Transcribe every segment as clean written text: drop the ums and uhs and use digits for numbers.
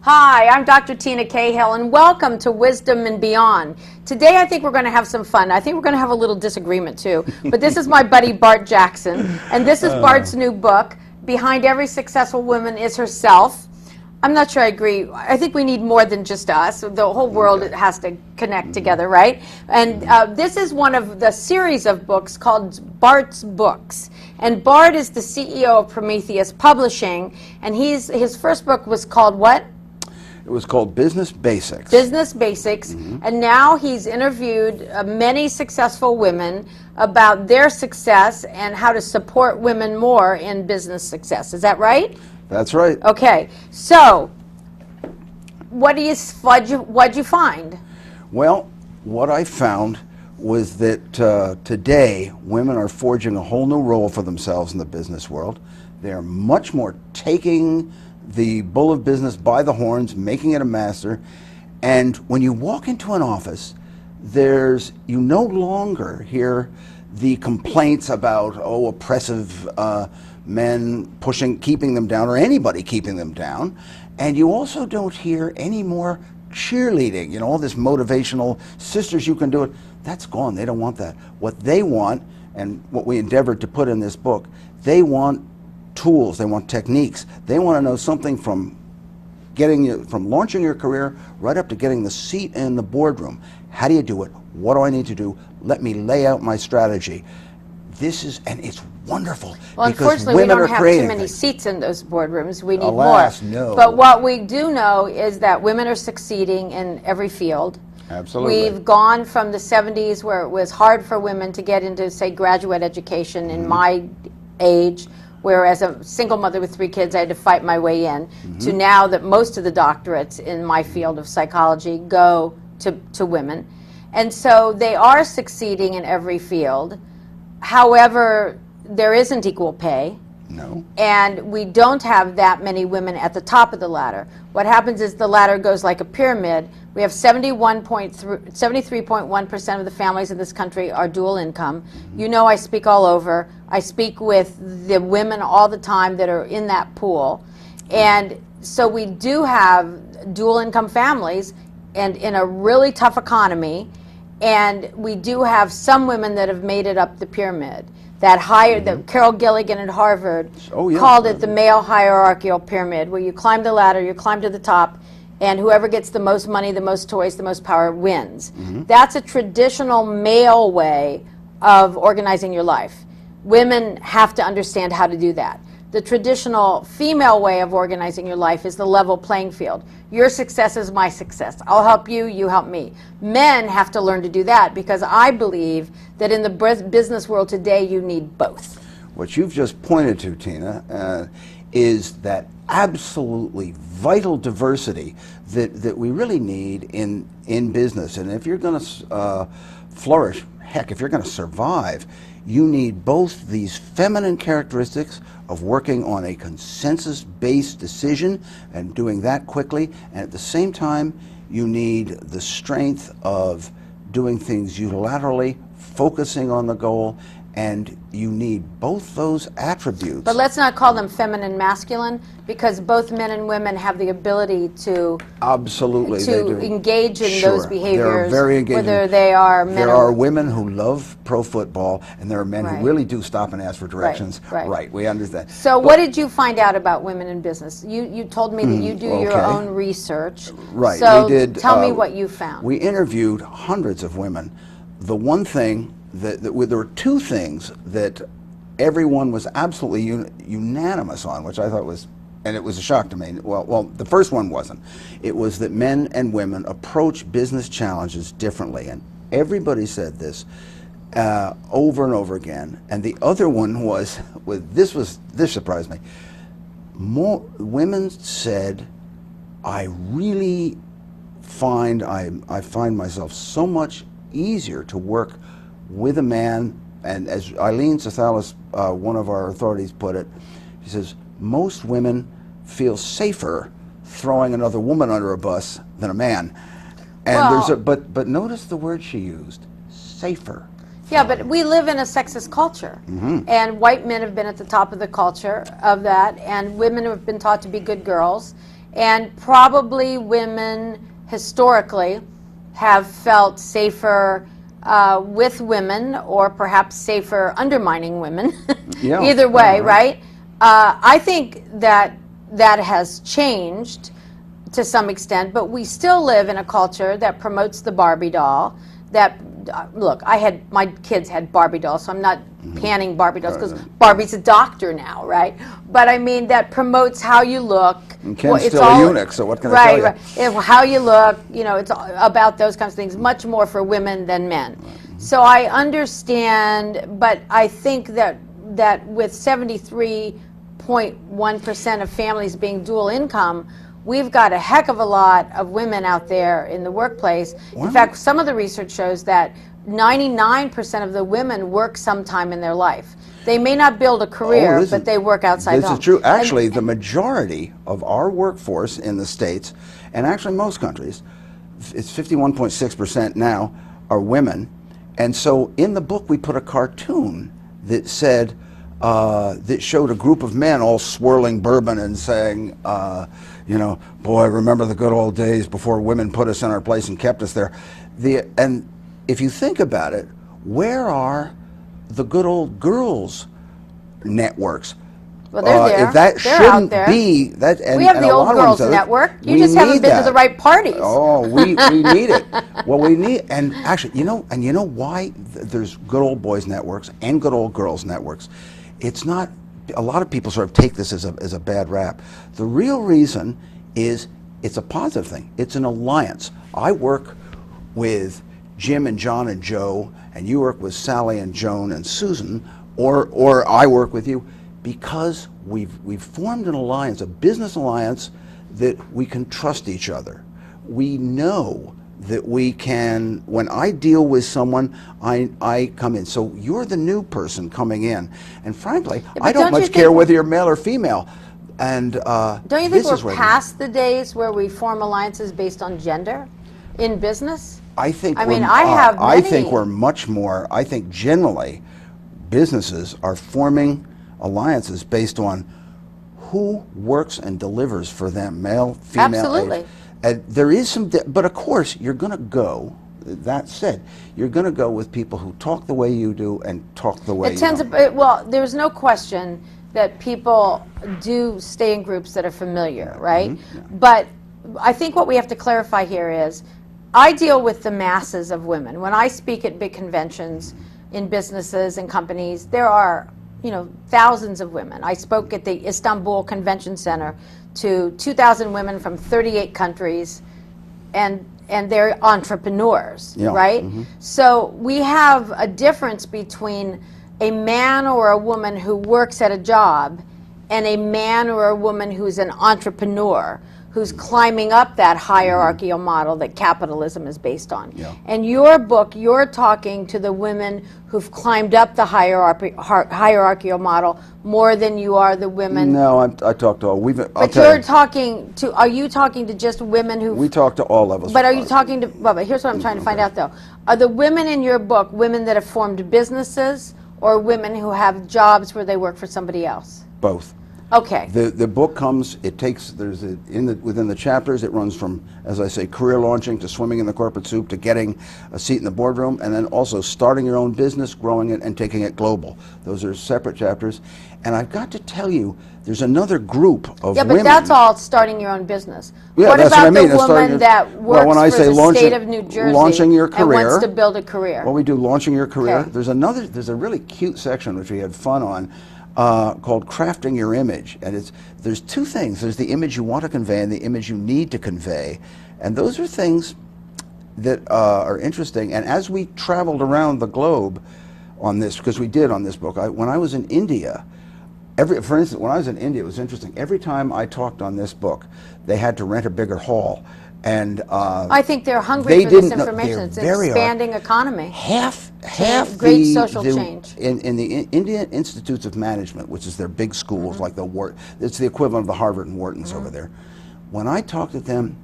Hi, I'm Dr. Teena Cahill, and welcome to Wisdom and Beyond. Today I think we're going to have some fun. I think we're going to have a little disagreement too. But this is my buddy Bart Jackson, and this is Bart's new book, Behind Every Successful Woman is Herself. I'm not sure I agree. I think we need more than just us. The whole world has to connect together, right? And this is one of the series of books called Bart's Books. And Bart is the CEO of Prometheus Publishing, and his first book was called what? It was called Business Basics. Business Basics, and now he's interviewed many successful women about their success and how to support women more in business success. Is that right? That's right. Okay, so what'd you find? Well, what I found was that today women are forging a whole new role for themselves in the business world. They're much more taking the bull of business by the horns, making it a master. And when you walk into an office, you no longer hear the complaints about, oppressive men keeping them down, or anybody keeping them down. And you also don't hear any more cheerleading, all this motivational, sisters, you can do it. That's gone. They don't want that. What they want, and what we endeavored to put in this book, they want tools, they want techniques. They want to know something from launching your career right up to getting the seat in the boardroom. How do you do it? What do I need to do? Let me lay out my strategy. And it's wonderful. Well, because unfortunately, we don't have too many things. seats in those boardrooms. We need Alas, more. no. But what we do know is that women are succeeding in every field. Absolutely. We've gone from the 70s, where it was hard for women to get into, say, graduate education in my age, where as a single mother with 3 kids, I had to fight my way in, to now that most of the doctorates in my field of psychology go to women. And so they are succeeding in every field. However, there isn't equal pay. No. And we don't have that many women at the top of the ladder. What happens is the ladder goes like a pyramid. We have 73.1% of the families in this country are dual income. You know, I speak all over. I speak with the women all the time that are in that pool. And so we do have dual income families and in a really tough economy. And we do have some women that have made it up the pyramid. That Carol Gilligan at Harvard called it the male hierarchical pyramid, where you climb the ladder, you climb to the top, and whoever gets the most money, the most toys, the most power wins. That's a traditional male way of organizing your life. Women have to understand how to do that. The traditional female way of organizing your life is the level playing field. Your success is my success. I'll help you, you help me. Men have to learn to do that, because I believe that in the business world today, you need both. What you've just pointed to, Teena, is that absolutely vital diversity that we really need in business. And if you're going to flourish, heck, if you're going to survive, you need both these feminine characteristics of working on a consensus-based decision and doing that quickly, and at the same time, you need the strength of doing things unilaterally, focusing on the goal, and you need both those attributes. But let's not call them feminine and masculine, because both men and women have the ability to Absolutely, they do. Engage in those behaviors. They're very engaging. Whether they are men There are women who love pro football, and there are men who really do stop and ask for directions. Right. We understand. So what did you find out about women in business? You told me that you do your own research. Right, So we did. Tell me what you found. We interviewed hundreds of women. The one thing there were 2 things that everyone was absolutely unanimous on, which I thought was, and it was a shock to me. Well, the first one wasn't. It was that men and women approach business challenges differently, and everybody said this over and over again. And the other one was, this surprised me. More women said, I really find I find myself so much easier to work with a man, and as Eileen Sothalis, one of our authorities, put it, she says, most women feel safer throwing another woman under a bus than a man. And but notice the word she used, safer. Yeah, but we live in a sexist culture, and white men have been at the top of the culture of that, and women have been taught to be good girls, And probably women historically have felt safer with women, or perhaps safer undermining women. Yeah. Either way, Yeah, right? I think that that has changed to some extent, but we still live in a culture that promotes the Barbie doll. That look, my kids had Barbie dolls, so I'm not panning Barbie dolls because Barbie's a doctor now, right? But I mean, that promotes how you look. And Ken's still a eunuch, so what can I tell you? Right. How you look, it's about those kinds of things, much more for women than men. So I understand, but I think that with 73.1% of families being dual income, we've got a heck of a lot of women out there in the workplace. In fact, some of the research shows that 99% of the women work sometime in their life. They may not build a career, but they work outside home. This is true. Actually, the majority of our workforce in the States, and actually most countries, it's 51.6% now, are women. And so in the book, we put a cartoon that said, that showed a group of men all swirling bourbon and saying, boy, remember the good old days before women put us in our place and kept us there. And if you think about it, where are the good old girls networks? Well, they're there. If that they're shouldn't out there. be that, and we have and the a old lot girls of network. You just haven't been to the right parties. Oh, we need it. Well, we need, and actually, you know why there's good old boys networks and good old girls networks. It's not. A lot of people sort of take this as a bad rap. The real reason is it's a positive thing. It's an alliance. I work with Jim and John and Joe, and you work with Sally and Joan and Susan, or I work with you, because we've formed an alliance, a business alliance, that we can trust each other. We know that we can, when I deal with someone, I come in. So you're the new person coming in, and frankly, I don't much care whether you're male or female. And don't you think we're past the days where we form alliances based on gender in business? I think. I think we're much more. I think generally, businesses are forming alliances based on who works and delivers for them, male, female. Absolutely. There is some, but of course, you're going to go. That said, you're going to go with people who talk the way you do and talk the way you don't. Well, there's no question that people do stay in groups that are familiar, right? Mm-hmm. Yeah. But I think what we have to clarify here is, I deal with the masses of women. When I speak at big conventions in businesses and companies, there are thousands of women. I spoke at the Istanbul Convention Center to 2,000 women from 38 countries, and they're entrepreneurs, right? Mm-hmm. So we have a difference between a man or a woman who works at a job and a man or a woman who's an entrepreneur, who's climbing up that hierarchical model that capitalism is based on. Yeah. And your book, you're talking to the women who've climbed up the hierarchical model more than you are the women. No, I talk to all. Are you talking to just women who? We talk to all levels. But are you talking to, but here's what I'm trying to find out though. Are the women in your book women that have formed businesses, or women who have jobs where they work for somebody else? Both. Okay. The book comes, it takes, within the chapters, it runs from, as I say, career launching to swimming in the corporate soup to getting a seat in the boardroom, and then also starting your own business, growing it, and taking it global. Those are separate chapters. And I've got to tell you, there's another group of women. Yeah, but that's all starting your own business. Yeah, what that's about what I mean. the woman that works for the state of New Jersey launching your career, and wants to build a career? Well, we do launching your career. Okay. There's a really cute section which we had fun on, called Crafting Your Image. And there's two things. There's the image you want to convey and the image you need to convey. And those are things that are interesting. And as we traveled around the globe on this, because we did on this book, when I was in India, for instance, when I was in India, it was interesting. Every time I talked on this book, they had to rent a bigger hall. And I think they're hungry for this information. It's an expanding economy. Half great social change. In the Indian Institutes of Management, which is their big schools, like it's the equivalent of the Harvard and Whartons over there. When I talked to them,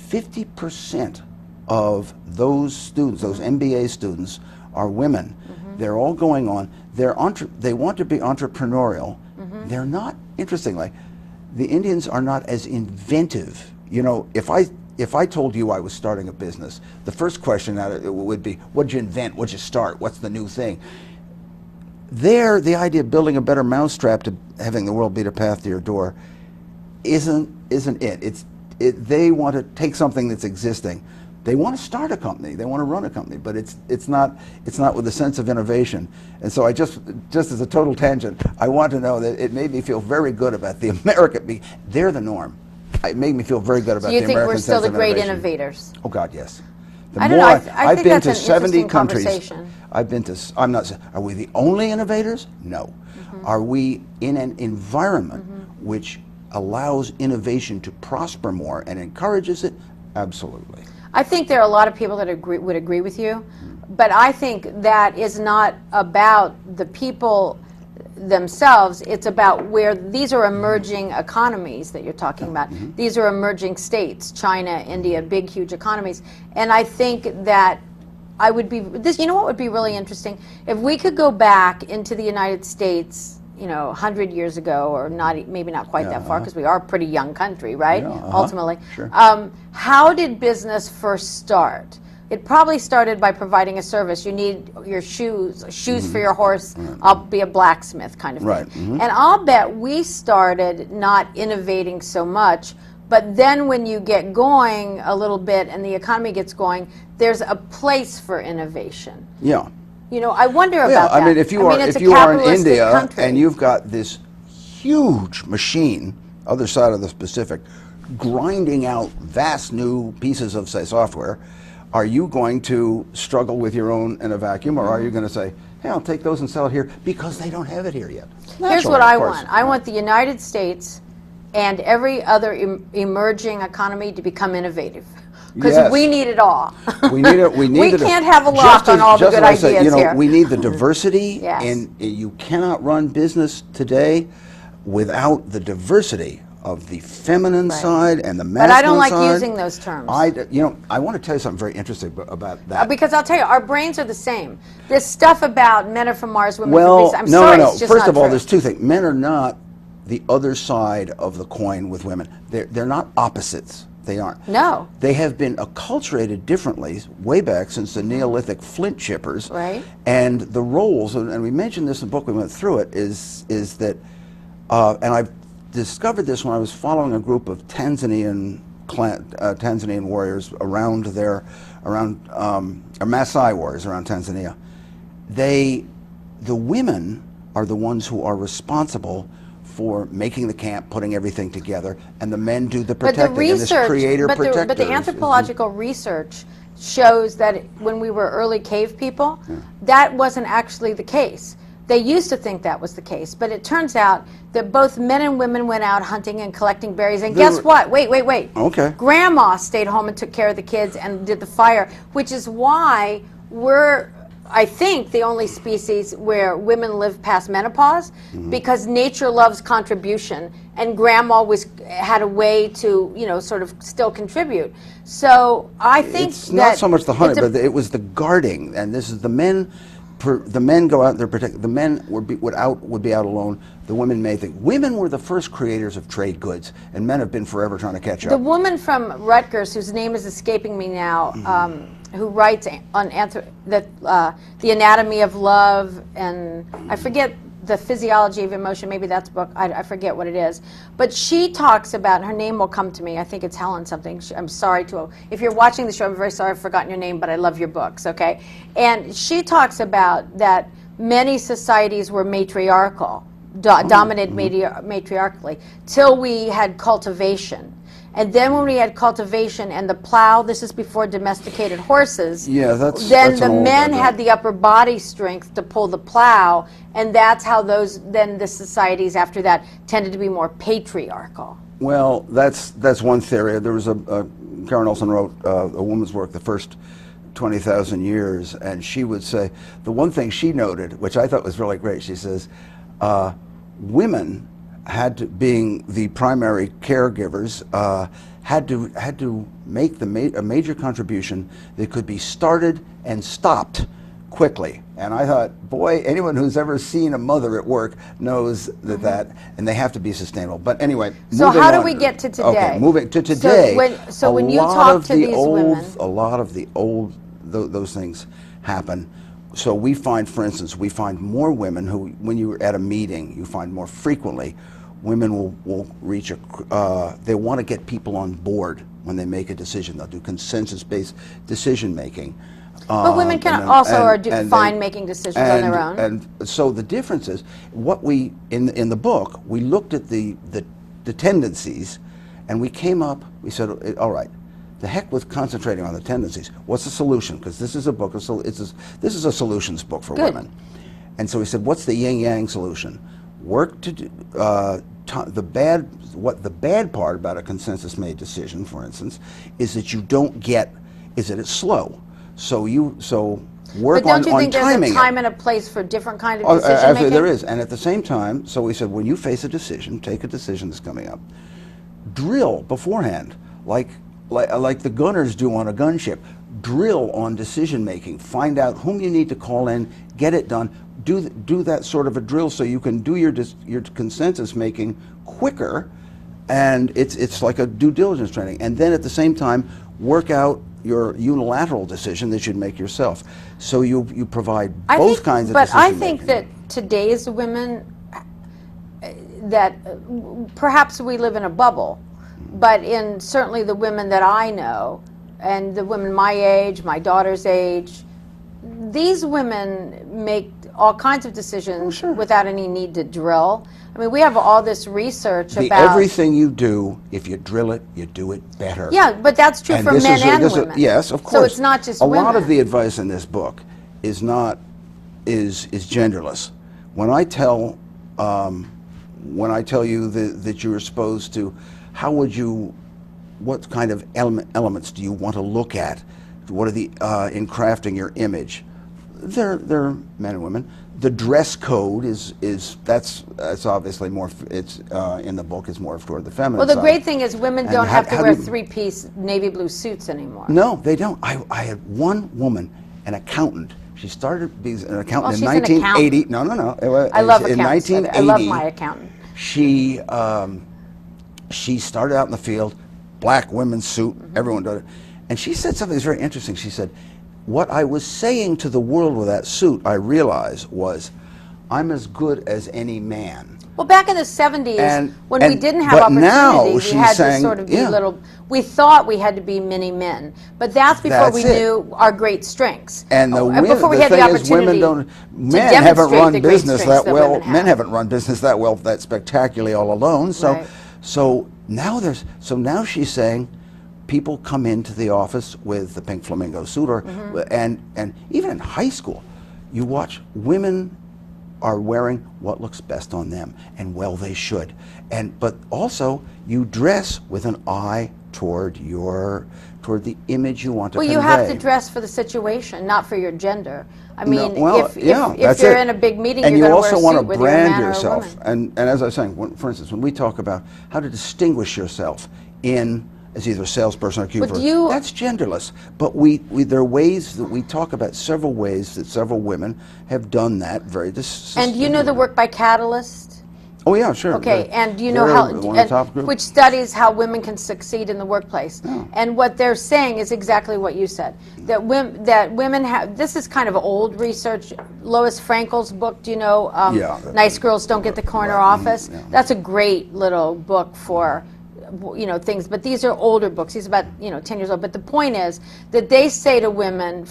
50% of those students, those MBA students, are women. They're all going on. They want to be entrepreneurial. They're not, interestingly, the Indians are not as inventive. You know, if I told you I was starting a business, the first question out of it would be, what'd you invent? What'd you start? What's the new thing? There, the idea of building a better mousetrap to having the world beat a path to your door isn't it. They want to take something that's existing. They want to start a company. They want to run a company, but it's not with a sense of innovation. And so I just as a total tangent, I want to know that it made me feel very good about the American. They're the norm. It made me feel very good about the American sense of innovation. You think we're still the great innovators? Oh God, yes. I don't know. I I've think been that's to an 70 interesting countries. conversation. I've been to. I'm not. Are we the only innovators? No. Are we in an environment which allows innovation to prosper more and encourages it? Absolutely. I think there are a lot of people that would agree with you, but I think that is not about the people themselves. It's about where these are emerging economies that you're talking about. These are emerging states, China, India, big, huge economies. And I think that I would be, you know what would be really interesting? If we could go back into the United States, you know, 100 years ago, or maybe not quite that far, because we are a pretty young country, right? Ultimately. Sure. How did business first start? It probably started by providing a service. You need your shoes for your horse. I'll be a blacksmith kind of thing. Right. And I'll bet we started not innovating so much, but then when you get going a little bit and the economy gets going, there's a place for innovation. Yeah. You know, I wonder about that. I mean, if you are in India and you've got this huge machine, other side of the Pacific, grinding out vast new pieces of, say, software, are you going to struggle with your own in a vacuum, or are you going to say, hey, I'll take those and sell it here because they don't have it here yet? Here's what I want. I want the United States and every other emerging economy to become innovative. Because we need it all. We need it. We can't have a lock on all the good ideas you know, here. We need the diversity, Yes. and you cannot run business today without the diversity of the feminine side and the masculine side. But I don't like using those terms. I want to tell you something very interesting about that. Because I'll tell you, our brains are the same. This stuff about men are from Mars, women well, from Venus. I'm no, sorry, no, no. it's just First not of all, true. there's two things. Men are not the other side of the coin with women. They're not opposites. They aren't. No. They have been acculturated differently way back since the Neolithic flint chippers. Right. And the roles, and we mentioned this in the book, we went through it, is that, and I've discovered this when I was following a group of Tanzanian warriors around Maasai warriors around Tanzania. The women are the ones who are responsible for making the camp, putting everything together, and the men do the protecting. But the research, but the anthropological research shows that when we were early cave people, that wasn't actually the case. They used to think that was the case, but it turns out that both men and women went out hunting and collecting berries, and guess what? Wait. Okay. Grandma stayed home and took care of the kids and did the fire, which is why we're, I think, the only species where women live past menopause, because nature loves contribution, and grandma had a way to, you know, sort of still contribute. So I think it's not so much the hunting, but it was the guarding, and this is the men. The men go out there protect. The men would be out alone. The women may think women were the first creators of trade goods, and men have been forever trying to catch up. The woman from Rutgers, whose name is escaping me now, who writes on the Anatomy of Love, and I forget the Physiology of Emotion. Maybe that's a book. I forget what it is. But she talks about, her name will come to me. I think it's Helen something. I'm sorry if you're watching the show, I'm very sorry I've forgotten your name, but I love your books, okay? And she talks about that many societies were matriarchal, dominated matriarchally, till we had cultivation. And then when we had cultivation and the plow, this is before domesticated horses, then the men had the upper body strength to pull the plow, and that's how then the societies after that tended to be more patriarchal. Well, that's one theory. There was Karen Olson wrote a woman's work, The First 20,000 Years, and she would say, the one thing she noted, which I thought was really great, she says, women being the primary caregivers, had to make a major contribution that could be started and stopped quickly. And I thought, boy, anyone who's ever seen a mother at work knows that, and they have to be sustainable. But anyway, so moving how do on. we get to today? Okay, moving to today. So when you talk to these women, a lot of the old those things happen. So we find, for instance, we find more women who, when you're at a meeting, you find more frequently, women will reach they want to get people on board when they make a decision. They'll do consensus-based decision making. but women can also fine making decisions on their own. And so the difference is, what we, in the book, we looked at the tendencies, and we came up, we said, all right, the heck with concentrating on the tendencies. What's the solution? Because this is a book, this is a solutions book for women. And so we said, what's the yin-yang solution? Work to do, the bad part about a consensus-made decision, for instance, is that you don't get, is that it's slow. So work but don't you on think there's timing a time and a place for different kind of decision making? Absolutely, there is. And at the same time, so we said, when you face a decision, take a decision that's coming up, drill beforehand, like the gunners do on a gunship. Drill on decision making. Find out whom you need to call in, get it done. Do that sort of a drill so you can do your consensus making quicker, and it's like a due diligence training. And then at the same time, work out your unilateral decision that you'd make yourself. So you provide both kinds of decision making. But I think that today's women, that perhaps we live in a bubble, but in certainly the women that I know, and the women my age, my daughter's age, these women make all kinds of decisions without any need to drill. I mean, we have all this research about everything you do. If you drill it, you do it better. Yeah, but that's true for men and women. Yes, of course. So it's not just women. A lot of the advice in this book is genderless. When I tell you that you're supposed to, what kind of elements do you want to look at? What are the in crafting your image? They're men and women. The dress code that's obviously more. It's in the book is more toward the feminine. Well, the side. Great thing is women don't have to wear three-piece navy blue suits anymore. No, they don't. I had one woman, an accountant. She started being an accountant in she's 1980. An accountant. No. It was, I love in accountants. 1980. I love my accountant. She started out in the field, black women's suit. Everyone did it, and she said something that's very interesting. She said, what I was saying to the world with that suit, I realized, was, I'm as good as any man. Well, back in the 70s, when we didn't have but now opportunity, we had to sort of be little, we thought we had to be mini men. But that's before we knew our great strengths. And before we had the opportunity men haven't run business that well. Men haven't run business that well, that spectacularly all alone. So now she's saying, people come into the office with the pink flamingo suit, and even in high school, you watch women are wearing what looks best on them, and well, they should. But also, you dress with an eye toward the image you want to convey. Well, you have to dress for the situation, not for your gender. I mean, if that's you're in a big meeting, and you're you going to also wear a want suit to whether you're a brand man or a yourself. woman. And as I was saying, for instance, when we talk about how to distinguish yourself as either a salesperson or a cuber, that's genderless. But there are ways that we talk about, several ways that several women have done that very And do you know the work by Catalyst? Oh yeah, sure. Okay, and do you know which studies how women can succeed in the workplace? Yeah. And what they're saying is exactly what you said. That women have. This is kind of old research. Lois Frankel's book. Do you know? Nice Girls Don't Get the Corner Office. Yeah. That's a great little book for things, but these are older books. He's about 10 years old. But the point is that they say to women,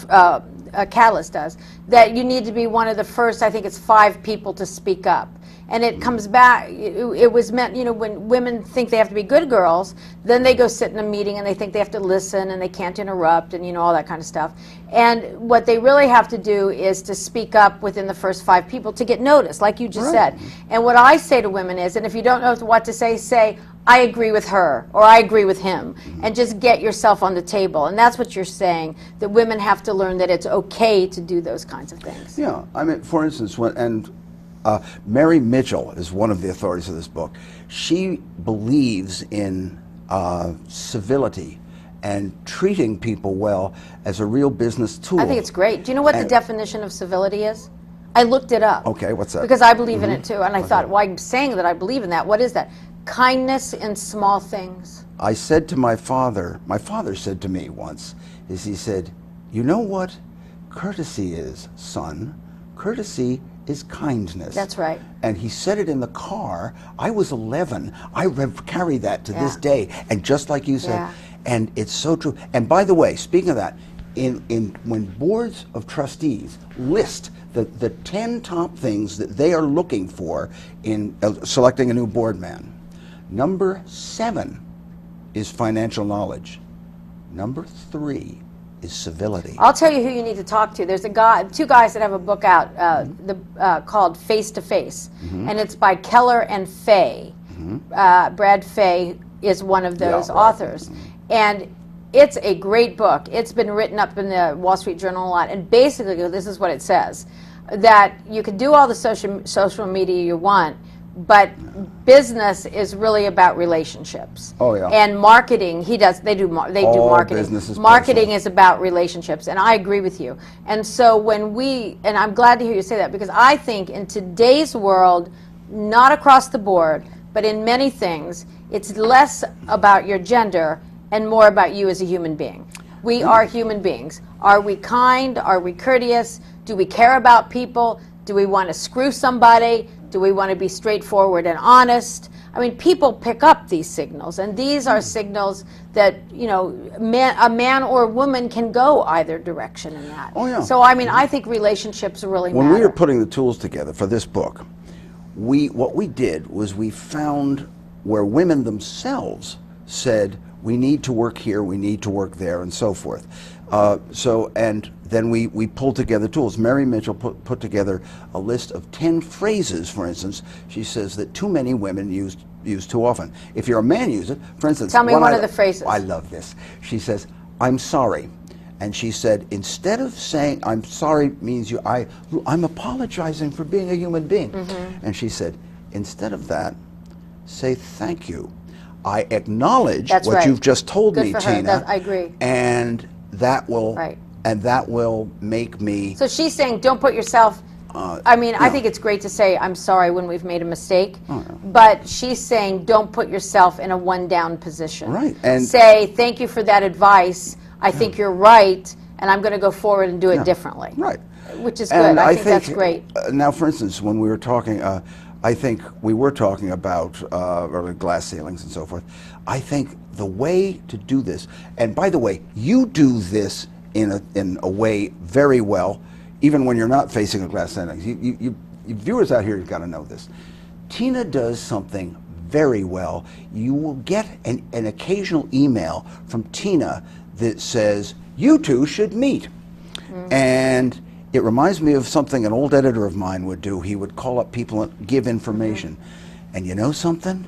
Catalyst does, that you need to be one of the first, I think it's 5 people to speak up. And it comes back, it was meant, when women think they have to be good girls, then they go sit in a meeting and they think they have to listen and they can't interrupt and all that kind of stuff. And what they really have to do is to speak up within the first 5 people to get noticed, like you just said. And what I say to women is, and if you don't know what to say, I agree with her, or I agree with him, and just get yourself on the table. And that's what you're saying, that women have to learn that it's okay to do those kinds of things. Yeah, I mean, for instance, Mary Mitchell is one of the authorities of this book. She believes in civility and treating people well as a real business tool. I think it's great. Do you know what the definition of civility is? I looked it up. Okay, what's that? Because I believe in it too, and I thought, well, I'm saying that I believe in that. What is that? Kindness in small things. I said to my father said to me once, he said, you know what courtesy is, son? Courtesy is kindness. That's right. And he said it in the car. I was 11. I carry that to this day. And just like you said, and it's so true. And by the way, speaking of that, when boards of trustees list the 10 top things that they are looking for in selecting a new board man, number 7 is financial knowledge. Number 3 is civility. I'll tell you who you need to talk to. There's two guys that have a book out called Face to Face, and it's by Keller and Fay. Brad Fay is one of those authors, and it's a great book. It's been written up in the Wall Street Journal a lot, and basically this is what it says: that you can do all the social media you want, but business is really about relationships. Oh yeah. And marketing, they do marketing. Business is marketing personal. is about relationships, and I agree with you. And so and I'm glad to hear you say that, because I think in today's world, not across the board, but in many things, it's less about your gender and more about you as a human being. We are human beings. Are we kind? Are we courteous? Do we care about people? Do we want to screw somebody? Do we want to be straightforward and honest? I mean, people pick up these signals, and these are signals that, you know, a man or woman can go either direction in that. Oh, yeah. So, I mean, I think relationships really matter. When we were putting the tools together for this book, what we did was we found where women themselves said, we need to work here, we need to work there, and so forth. And then we pulled together tools. Mary Mitchell put together a list of 10 phrases, for instance, she says that too many women use too often. If you're a man, use it. For instance, tell me one of the phrases. I love this. She says, I'm sorry. And she said, instead of saying I'm sorry means I'm apologizing for being a human being. And she said, instead of that, say thank you. I acknowledge what you've just told me, Teena. I agree. And that will make me. So she's saying, don't put yourself. I mean, I think it's great to say I'm sorry when we've made a mistake, but she's saying don't put yourself in a one-down position. Right. And say thank you for that advice. I think you're right, and I'm going to go forward and do it differently. Right. Which is good. I think that's great. Now, for instance, when we were talking, I think we were talking about glass ceilings and so forth. I think the way to do this, and by the way, you do this in a way very well, even when you're not facing a glass ceiling. You viewers out here have got to know this. Teena does something very well. You will get an occasional email from Teena that says, you two should meet. And it reminds me of something an old editor of mine would do. He would call up people and give information. And you know something?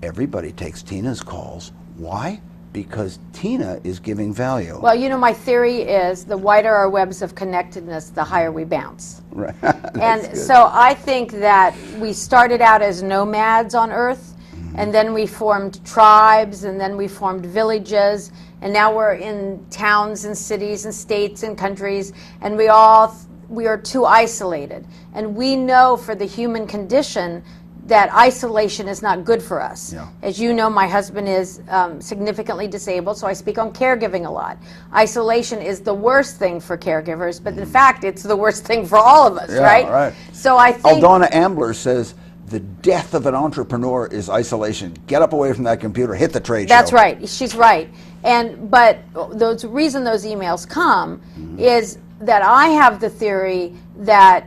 Everybody takes Teena's calls. Why? Because Teena is giving value. Well, you know, my theory is the wider our webs of connectedness, the higher we bounce. Right. And so I think that we started out as nomads on Earth, and then we formed tribes, and then we formed villages, and now we're in towns and cities and states and countries, and we are too isolated. And we know for the human condition that isolation is not good for us. Yeah. As you know, my husband is significantly disabled, so I speak on caregiving a lot. Isolation is the worst thing for caregivers, but in fact, it's the worst thing for all of us, right? So I think Aldona Ambler says the death of an entrepreneur is isolation. Get up away from that computer, hit the trade show. That's right. She's right. But the reason those emails come is that I have the theory that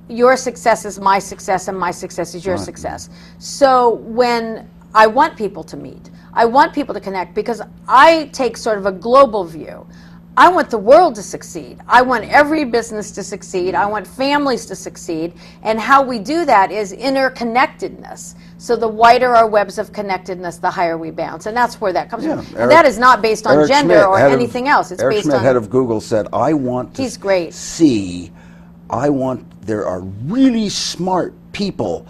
your success is my success and my success is your success. So when I want people to meet, I want people to connect, because I take sort of a global view. I want the world to succeed. I want every business to succeed. I want families to succeed. And how we do that is interconnectedness. So the wider our webs of connectedness, the higher we bounce. And that's where that comes from. And that is not based on gender or anything else. It's Eric based Schmidt, on... head of Google, said, I want to there are really smart people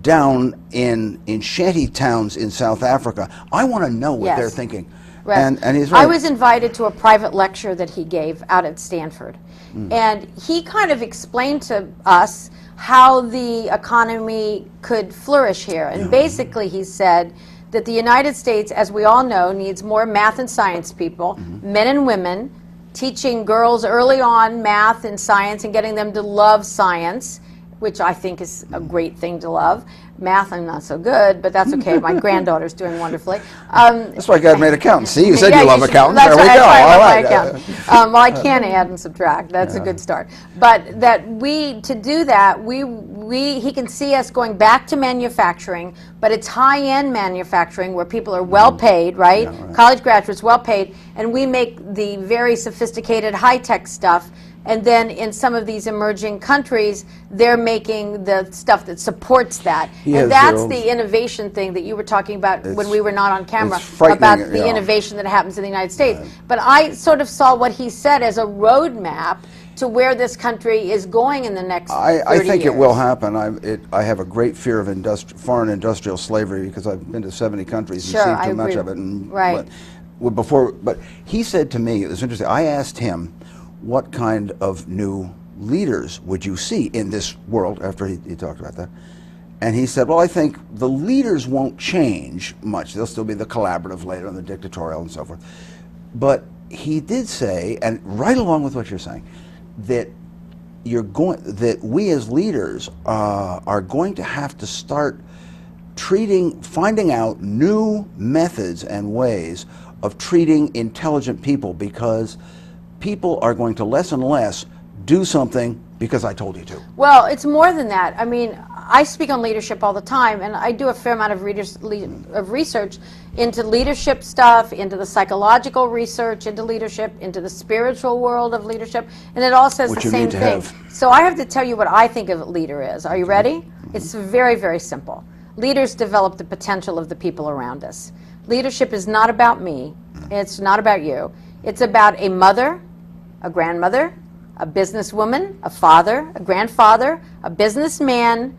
down in shanty towns in South Africa. I want to know what they're thinking. rest. And he's right. I was invited to a private lecture that he gave out at Stanford. And he kind of explained to us how the economy could flourish here. And basically he said that the United States, as we all know, needs more math and science people, men and women, teaching girls early on math and science and getting them to love science, which I think is a great thing to love. Math, I'm not so good, but that's okay. My granddaughter's doing wonderfully. That's why God made accountants. See, you said yeah, you love should, accountants. That's There right, we go. that's why I All love my right. accountant. Well, I can add and subtract. That's a good start. But that to do that, he can see us going back to manufacturing, but it's high-end manufacturing where people are well paid, right? Yeah, right. College graduates, well paid, and we make the very sophisticated high-tech stuff. And then in some of these emerging countries, they're making the stuff that supports that. And that's the innovation thing that you were talking about when we were not on camera, about the innovation that happens in the United States. But I sort of saw what he said as a roadmap to where this country is going in the next 30 years. I think it will happen. I have a great fear of foreign industrial slavery because I've been to 70 countries and seen too much of it. And, but he said to me, it was interesting, I asked him, what kind of new leaders would you see in this world after he talked about that? And he said, well, I think the leaders won't change much. They'll still be the collaborative later and the dictatorial and so forth. But he did say, and right along with what you're saying, that we as leaders are going to have to start finding out new methods and ways of treating intelligent people, because people are going to less and less do something because I told you to. Well, it's more than that. I mean, I speak on leadership all the time, and I do a fair amount of research into leadership stuff, into the psychological research, into leadership, into the spiritual world of leadership, and it all says the same thing. So I have to tell you what I think a leader is. Are you ready? It's very, very simple. Leaders develop the potential of the people around us. Leadership is not about me. It's not about you. It's about a mother, a grandmother, a businesswoman, a father, a grandfather, a businessman,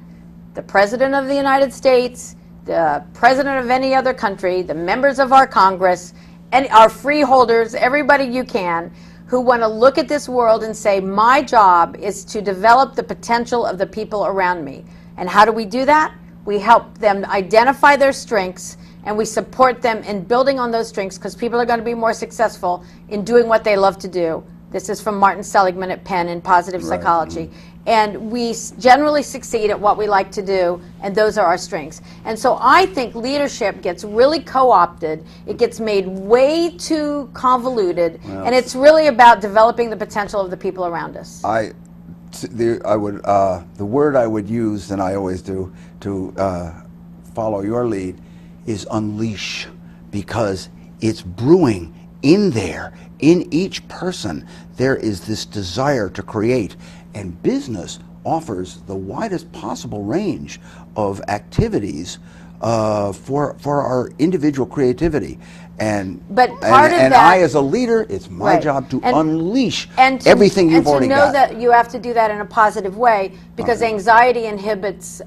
the President of the United States, the President of any other country, the members of our Congress, and our freeholders, everybody you can, who want to look at this world and say, my job is to develop the potential of the people around me. And how do we do that? We help them identify their strengths, and we support them in building on those strengths, because people are going to be more successful in doing what they love to do. This is from Martin Seligman at Penn in Positive Psychology. And we generally succeed at what we like to do, and those are our strengths. And so I think leadership gets really co-opted. It gets made way too convoluted, and it's really about developing the potential of the people around us. The word I would use, and I always do, to follow your lead, is unleash, because it's brewing in there. In each person, there is this desire to create, and business offers the widest possible range of activities for our individual creativity. But part of that, I, as a leader, it's my job to unleash everything you've already got. And to know that you have to do that in a positive way, because anxiety inhibits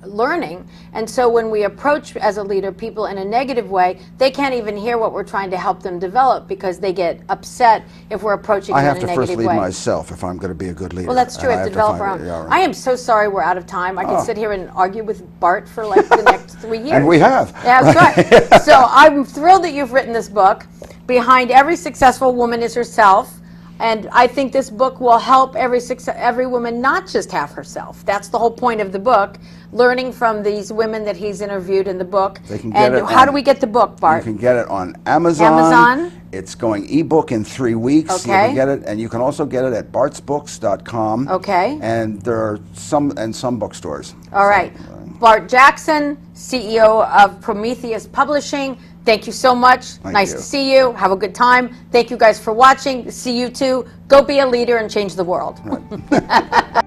learning. And so when we approach as a leader people in a negative way, they can't even hear what we're trying to help them develop, because they get upset if we're approaching them in a negative way. I have to first lead myself if I'm going to be a good leader. Well, that's true. I have to develop our own. I am so sorry we're out of time. I could sit here and argue with Bart for like the next 3 years. And we have. Yeah, that's right. So I'm thrilled that you've written this book. Behind every successful woman is herself. And I think this book will help every woman not just have herself. That's the whole point of the book, learning from these women that he's interviewed in the book. They can get how do we get the book, Bart? You can get it on Amazon. It's going ebook in 3 weeks. Okay. You can get it, and you can also get it at bartsbooks.com. Okay. And there are some bookstores. All right. Bart Jackson, CEO of Prometheus Publishing. Thank you so much. Nice to see you. Have a good time. Thank you guys for watching. See you too. Go be a leader and change the world. Right.